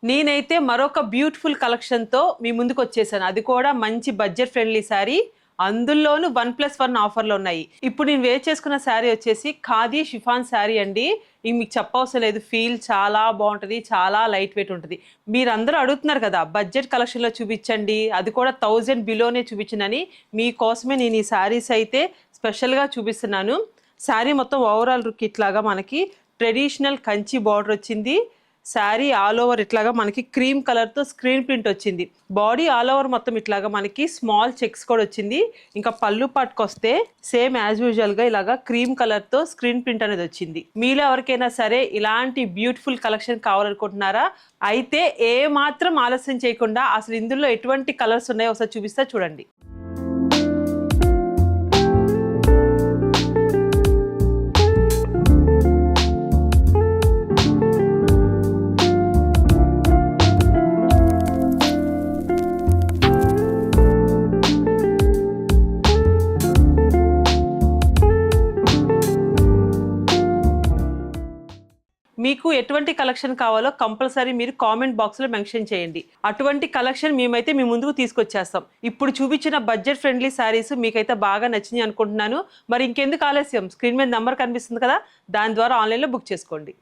నేనైతే మరొక బ్యూటిఫుల్ కలెక్షన్‌తో మీ ముందుకొచ్చేసాను. అది కూడా మంచి బడ్జెట్ ఫ్రెండ్లీ శారీ. అందులోనూ 1+1 ఆఫర్‌లో ఉన్నాయి. ఇప్పుడు నేను వేర్ చేసుకున్న శారీ వచ్చేసి ఖాదీ షిఫాన్ శారీ అండి. ఇక మీకు చెప్పవసరం లేదు. ఫీల్ చాలా బావుంటది. చాలా లైట్ వెయిట్ ఉంటది. మీరందరూ అడుగుతున్నారు కదా! బడ్జెట్ కలెక్షన్‌లో చూపించండి. అది కూడా 1000 బిలోనే చూపించండని. మీకోసమే నేను ఈ శారీస్ అయితే స్పెషల్‌గా చూపిస్తున్నాను. శారీ మొత్తం ఓవరాల్ లుక్ ఇట్లాగా మనకి ట్రెడిషనల్ కంచి బార్డర్ వచ్చింది. శారీ ఆల్ ఓవర్ ఇట్లాగా మనకి క్రీమ్ కలర్‌తో స్క్రీన్ ప్రింట్ వచ్చింది. బాడీ ఆల్ ఓవర్ మొత్తం ఇట్లాగా మనకి స్మాల్ చెక్స్ కూడా వచ్చింది. ఇంకా పళ్ళు పాటుకొస్తే సేమ్ యాజ్ యూజువల్‌గా ఇలాగా క్రీమ్ కలర్‌తో స్క్రీన్ ప్రింట్ అనేది వచ్చింది. మీలో ఎవరికైనా సరే ఇలాంటి బ్యూటిఫుల్ కలెక్షన్ కావాలనుకుంటున్నారా? అయితే ఏ మాత్రం ఆలస్యం చేయకుండా అసలు ఇందులో ఎటువంటి కలర్స్ ఉన్నాయో ఒకసారి చూపిస్తా చూడండి. మీకు ఎటువంటి కలెక్షన్ కావాలో కంపల్సరీ మీరు కామెంట్ బాక్స్‌లో మెన్షన్ చేయండి. అటువంటి కలెక్షన్ మేమైతే మీ ముందుకు తీసుకొచ్చేస్తాం. ఇప్పుడు చూపించిన బడ్జెట్ ఫ్రెండ్లీ శారీస్ మీకైతే బాగా నచ్చినాయి అనుకుంటున్నాను. మరి ఇంకెందుకు ఆలస్యం? స్క్రీన్ మీద నంబర్ కనిపిస్తుంది కదా! దాని ద్వారా ఆన్‌లైన్‌లో బుక్ చేసుకోండి.